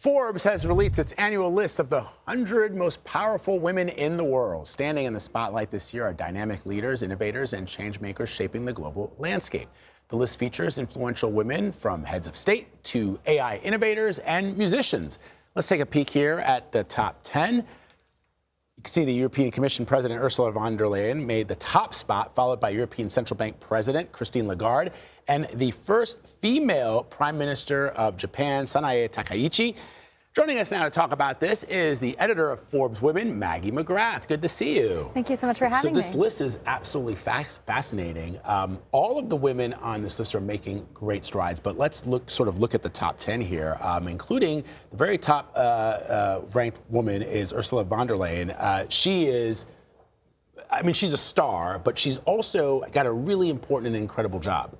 Forbes has released its annual list of the 100 most powerful women in the world. Standing in the spotlight this year are dynamic leaders, innovators, and changemakers shaping the global landscape. The list features influential women from heads of state to AI innovators and musicians. Let's take a peek here at the top 10. You can see the European Commission President Ursula von der Leyen made the top spot, followed by European Central Bank President Christine Lagarde and the first female Prime Minister of Japan, Sanae Takaichi. Joining us now to talk about this is the editor of ForbesWomen, Maggie McGrath. Good to see you. Thank you so much for having me. So this list is absolutely fascinating. All of the women on this list are making great strides, but let's look at the top 10 here, including the very top ranked woman is Ursula von der Leyen. She's a star, but she's also got a really important and incredible job.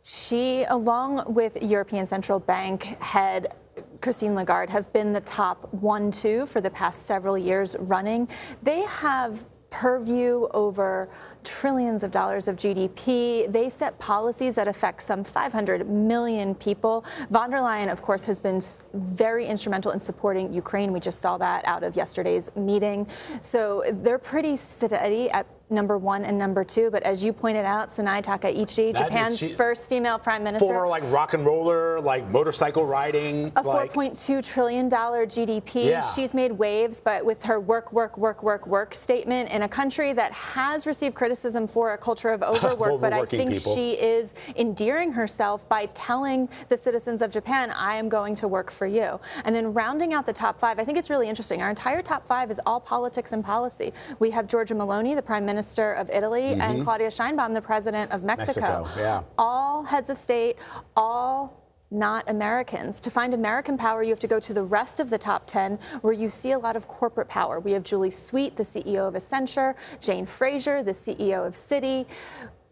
She, along with European Central Bank head Christine Lagarde, have been the top 1-2 for the past several years running. They have purview over trillions of dollars of GDP. They set policies that affect some 500 million people. Von der Leyen, of course, has been very instrumental in supporting Ukraine. We just saw that out of yesterday's meeting. So they're pretty steady at number 1 and number 2, but as you pointed out, Sanae Takaichi, Japan's first female prime minister. Former rock and roller, motorcycle riding. A $4.2 trillion GDP. Yeah. She's made waves, but with her work statement in a country that has received criticism for a culture of overwork, but I think she is endearing herself by telling the citizens of Japan, I am going to work for you. And then rounding out the top 5, I think it's really interesting. Our entire top 5 is all politics and policy. We have Giorgia Meloni, the Prime Minister of Italy, and Claudia Sheinbaum, the President of Mexico. Yeah. All heads of state, all not Americans. To find American power, you have to go to the rest of the top 10, where you see a lot of corporate power. We have Julie Sweet, the CEO of Accenture, Jane Fraser, the CEO of Citi,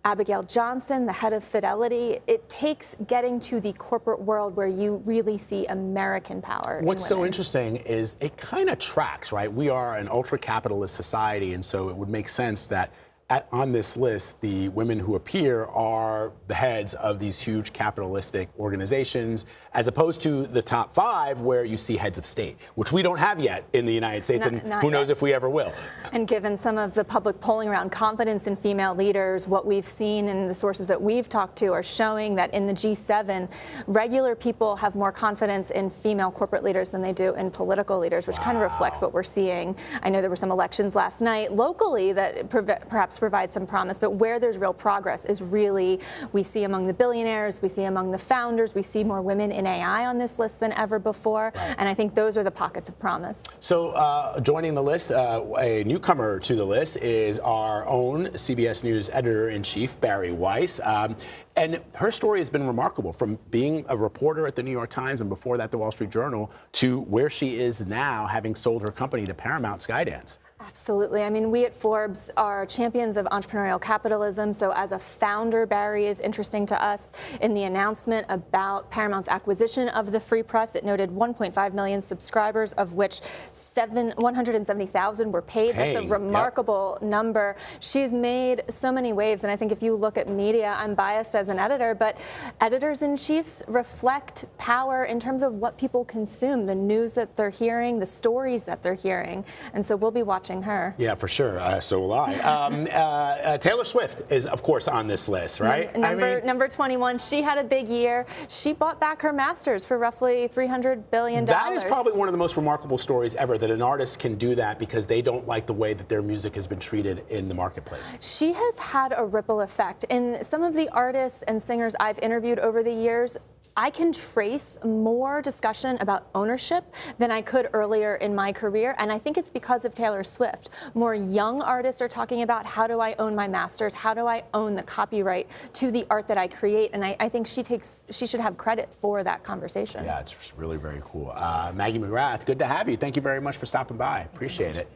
Abigail Johnson, the head of Fidelity. It takes getting to the corporate world where you really see American power. What's so interesting is it kind of tracks, right? We are an ultra-capitalist society, and so it would make sense that on this list, the women who appear are the heads of these huge capitalistic organizations, as opposed to the top 5, where you see heads of state, which we don't have yet in the United States, and who knows if we ever will. And given some of the public polling around confidence in female leaders, what we've seen and the sources that we've talked to are showing that in the G7, regular people have more confidence in female corporate leaders than they do in political leaders, which kind of reflects what we're seeing. I know there were some elections last night locally that perhaps provide some promise, but where there's real progress is really, we see among the billionaires, we see among the founders, we see more women in AI on this list than ever before, and I think those are the pockets of promise. So joining the list, a newcomer to the list is our own CBS News editor-in-chief, Barry Weiss. And her story has been remarkable, from being a reporter at the New York Times and before that the Wall Street Journal to where she is now, having sold her company to Paramount Skydance. Absolutely. I mean, we at Forbes are champions of entrepreneurial capitalism. So as a founder, Barry is interesting to us. In the announcement about Paramount's acquisition of the Free Press, it noted 1.5 million subscribers, of which 170,000 were paid. That's a remarkable number. She's made so many waves. And I think if you look at media, I'm biased as an editor, but editors-in-chiefs reflect power in terms of what people consume, the news that they're hearing, the stories that they're hearing. And so we'll be watching her. Yeah, for sure. So will I. Taylor Swift is, of course, on this list, right? Number 21. She had a big year. She bought back her masters for roughly $300 billion. That is probably one of the most remarkable stories ever, that an artist can do that because they don't like the way that their music has been treated in the marketplace. She has had a ripple effect. In some of the artists and singers I've interviewed over the years, I can trace more discussion about ownership than I could earlier in my career, and I think it's because of Taylor Swift. More young artists are talking about, how do I own my masters? How do I own the copyright to the art that I create? And I think she should have credit for that conversation. Yeah, it's really very cool. Maggie McGrath, good to have you. Thank you very much for stopping by. Appreciate it.